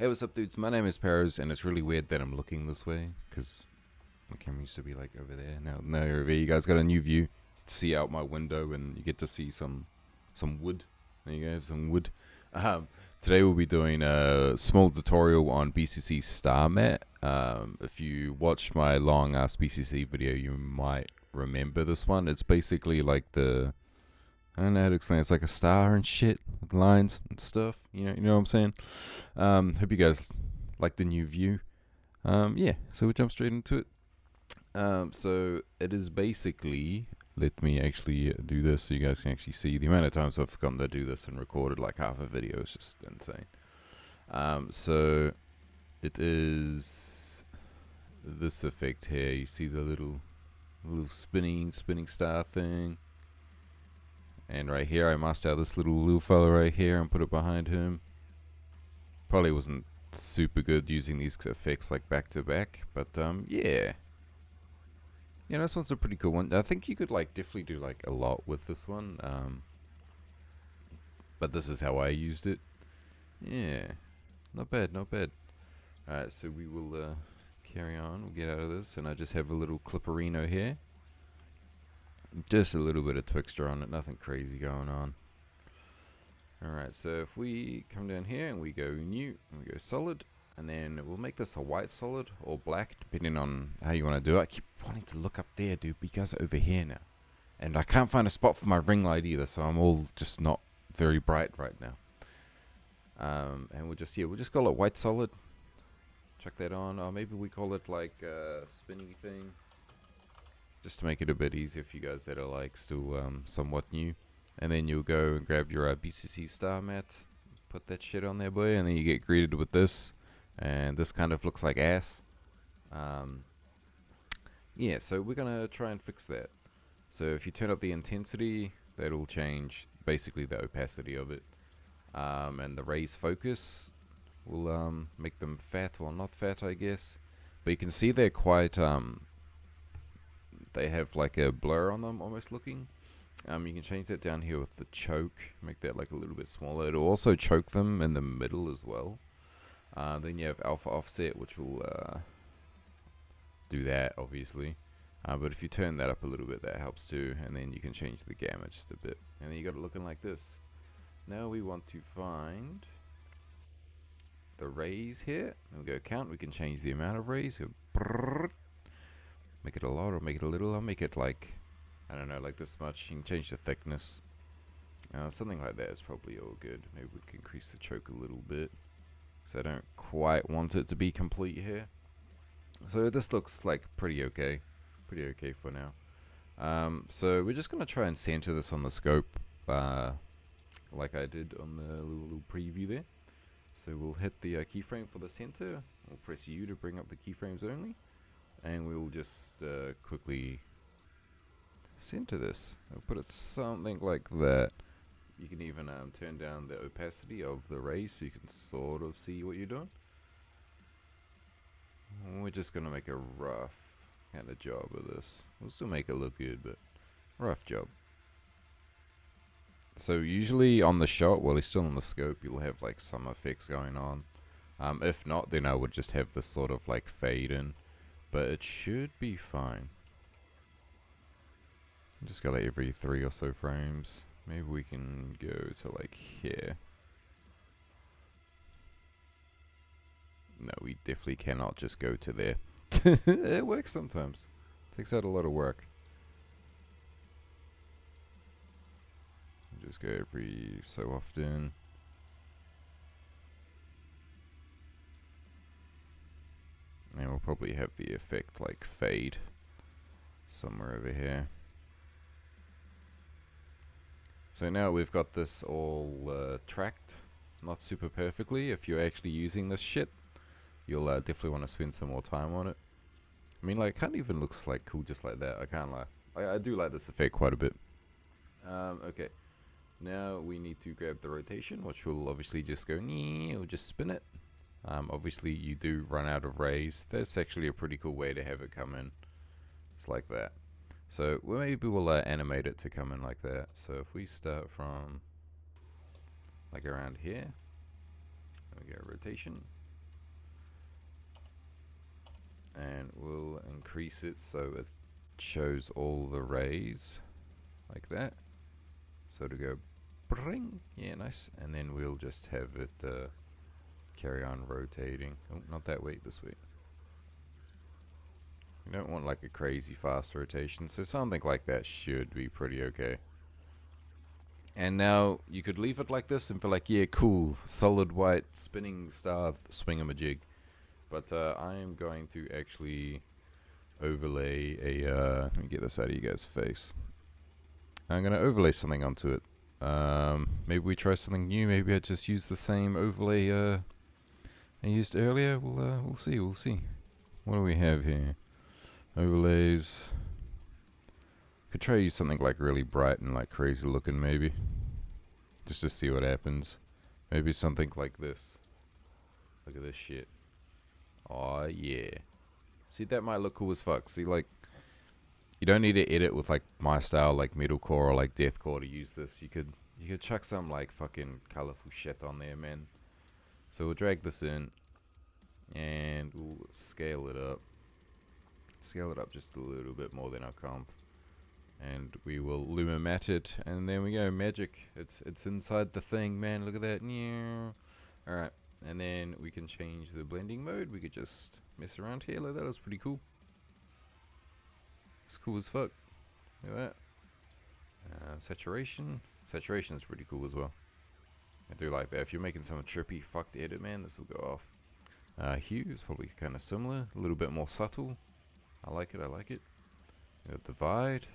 Hey, what's up, dudes? My name is Peroz, and it's really weird that I'm looking this way, because my camera used to be, like, over there. Now over here. You guys got a new view. See out my window, and you get to see some wood. There you go, some wood. Today we'll be doing a small tutorial on BCC Star Mat. If you watched my long-ass BCC video, you might remember this one. It's basically like I don't know how to explain. It's like a star and shit with lines and stuff. You know what I'm saying? Hope you guys like the new view. Yeah. So we'll jump straight into it. So it is basically. Let me actually do this so you guys can actually see the amount of times I've forgotten to do this and recorded like half a video. It's just insane. So it is this effect here. You see the little spinning star thing. And right here, I masked out this little fella right here and put it behind him. Probably wasn't super good using these effects like back to back, but yeah. Yeah, this one's a pretty cool one. I think you could like definitely do like a lot with this one. But this is how I used it. Yeah, not bad. Alright, so we will carry on. We'll get out of this, and I just have a little clipperino here. Just a little bit of texture on it, nothing crazy going on. Alright, so if we come down here and we go new, and we go solid, and then we'll make this a white solid or black, depending on how you want to do it. I keep wanting to look up there, dude, but you guys are over here now. And I can't find a spot for my ring light either, so I'm all just not very bright right now. And we'll just call it white solid. Chuck that on, or maybe we call it like a spinny thing. Just to make it a bit easier for you guys that are like still somewhat new. And then you'll go and grab your BCC Star Mat, put that shit on there, boy, and then you get greeted with this. And this kind of looks like ass. Yeah, so we're gonna try and fix that. So if you turn up the intensity, that'll change basically the opacity of it. And the raise focus will make them fat or not fat, I guess. But you can see they're quite they have like a blur on them almost looking. You can change that down here with the choke, make that like a little bit smaller. It'll also choke them in the middle as well. Then you have alpha offset, which will do that obviously. But if you turn that up a little bit, that helps too. And then you can change the gamma just a bit. And then you got it looking like this. Now we want to find the raise here. We'll go count. We can change the amount of raise. Go brrrr. Make it a lot or make it a little. I'll make it like, I don't know, like this much. You can change the thickness. Something like that is probably all good. Maybe we can increase the choke a little bit, because I don't quite want it to be complete here. So this looks like pretty okay for now. So we're just going to try and center this on the scope, like I did on the little preview there. So we'll hit the keyframe for the center. We'll press U to bring up the keyframes only. And we'll just quickly center this. I'll put it something like that. You can even turn down the opacity of the raise so you can sort of see what you're doing. We're just going to make a rough kind of job of this. We'll still make it look good, but rough job. So usually on the shot, while it's still on the scope, you'll have like some effects going on. If not, then I would just have this sort of like fade in. But it should be fine. Just got like every 3 or so frames. Maybe we can go to like here. No, we definitely cannot just go to there. It works sometimes. Takes out a lot of work. Just go every so often. And we'll probably have the effect like fade somewhere over here. So now we've got this all tracked, not super perfectly. If you're actually using this shit, you'll definitely want to spend some more time on it. I mean, like, it kind of even looks like cool just like that. I can't lie. I do like this effect quite a bit. Okay. Now we need to grab the rotation, which will obviously just go, or just spin it. Obviously you do run out of rays. That's actually a pretty cool way to have it come in. It's like that. So maybe we'll animate it to come in like that. So if we start from like around here, we go rotation, and we'll increase it so it shows all the rays like that. So to go bring, yeah, nice. And then we'll just have it carry on rotating. Oh, not that way, this way. You don't want like a crazy fast rotation, so something like that should be pretty okay. And now you could leave it like this and feel like, yeah, cool, solid white spinning star swingamajig. But I am going to actually overlay a, let me get this out of you guys' face. I'm going to overlay something onto it. Maybe we try something new. Maybe I just use the same overlay I used earlier. We'll see. What do we have here? Overlays. Could try to use something like really bright and like crazy looking, maybe. Just to see what happens. Maybe something like this. Look at this shit. Oh yeah. See, that might look cool as fuck. See, like, you don't need to edit with like my style, like metalcore or like deathcore to use this. You could chuck some like fucking colorful shit on there, man. So we'll drag this in, and we'll scale it up. Scale it up just a little bit more than our comp. And we will Luma matte it, and there we go, magic. It's inside the thing, man. Look at that. Alright, and then we can change the blending mode. We could just mess around here like that. That's pretty cool. It's cool as fuck. Look at that. Saturation is pretty cool as well. I do like that. If you're making some trippy fucked edit, man, this will go off. Hue is probably kind of similar, a little bit more subtle. I like it. We got divide.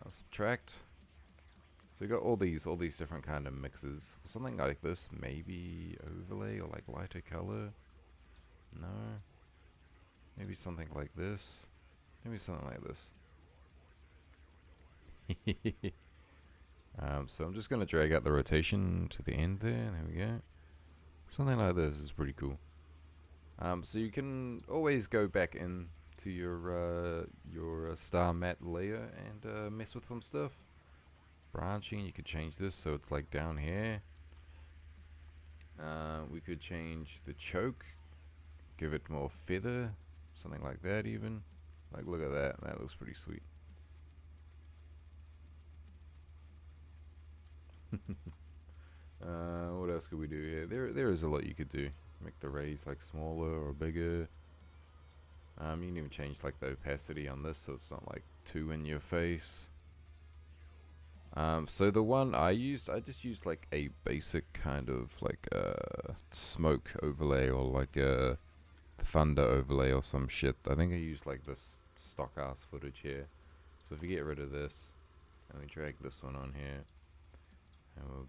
Subtract. So we got all these different kind of mixes. Something like this, maybe overlay or like lighter color. No. Maybe something like this. So I'm just gonna drag out the rotation to the end there. There we go. Something like this is pretty cool. So you can always go back in to your star matte layer and mess with some stuff. Branching, you could change this so it's like down here. We could change the choke, give it more feather, something like that even. Like, look at that, that looks pretty sweet. What else could we do here? There is a lot you could do. Make the rays like smaller or bigger. You can even change like the opacity on this so it's not like too in your face. So the one I just used like a basic kind of like smoke overlay or like a thunder overlay or some shit. I think I used like this stock ass footage here. So if you get rid of this and we drag this one on here, and we'll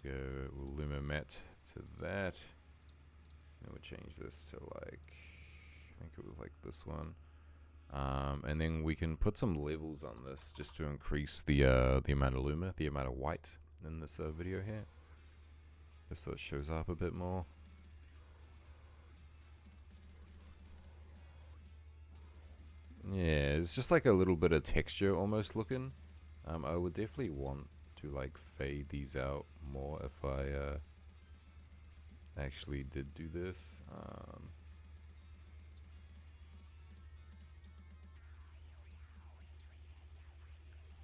Luma matte to that. And we'll change this to like, I think it was like this one. And then we can put some levels on this just to increase the amount of Luma, the amount of white in this video here. Just so it shows up a bit more. Yeah, it's just like a little bit of texture almost looking. I would definitely want to like fade these out more if I actually did do this.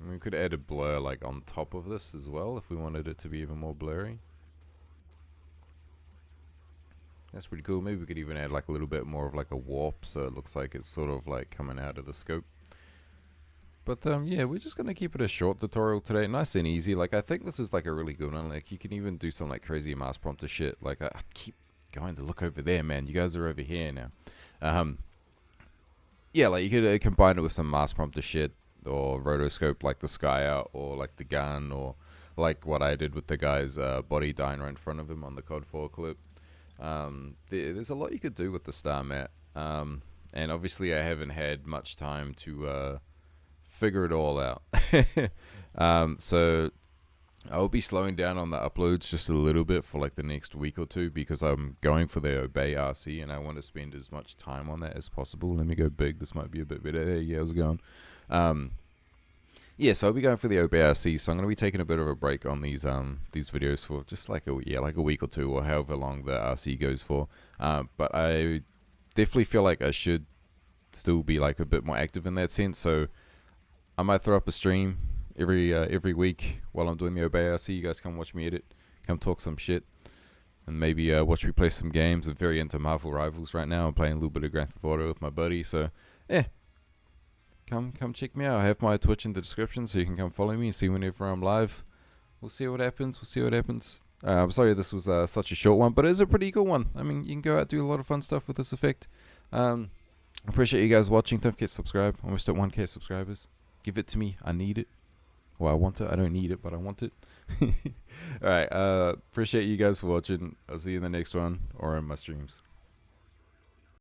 And we could add a blur like on top of this as well if we wanted it to be even more blurry. That's pretty cool. Maybe we could even add like a little bit more of like a warp so it looks like it's sort of like coming out of the scope. But yeah, we're just gonna keep it a short tutorial today, nice and easy. Like I think this is like a really good one. Like you can even do some like crazy mask prompter shit. Like I keep going to look over there, man. You guys are over here now. Yeah, like you could combine it with some mask prompter shit or rotoscope like the sky out or like the gun or like what I did with the guy's body dying right in front of him on the COD 4 clip. There's a lot you could do with the star matte. And obviously I haven't had much time to figure it all out. So I'll be slowing down on the uploads just a little bit for like the next week or two because I'm going for the Obey RC and I want to spend as much time on that as possible. Let me go big. This might be a bit better. Hey, yeah, how's it going? Yeah, so I'll be going for the Obey RC, so I'm going to be taking a bit of a break on these videos for just like a week or two or however long the RC goes for. But I definitely feel like I should still be like a bit more active in that sense. So I might throw up a stream every week while I'm doing the OBARC. You guys come watch me edit, come talk some shit, and maybe watch me play some games. I'm very into Marvel Rivals right now. I'm playing a little bit of Grand Theft Auto with my buddy. So yeah, come check me out. I have my Twitch in the description, so you can come follow me and see whenever I'm live. We'll see what happens. I'm sorry this was such a short one, but it's a pretty cool one. I mean, you can go out and do a lot of fun stuff with this effect. I appreciate you guys watching. Don't forget to subscribe. Almost at 1K subscribers. Give it to me. I need it. Well, I want it. I don't need it, but I want it. Alright, appreciate you guys for watching. I'll see you in the next one or in my streams.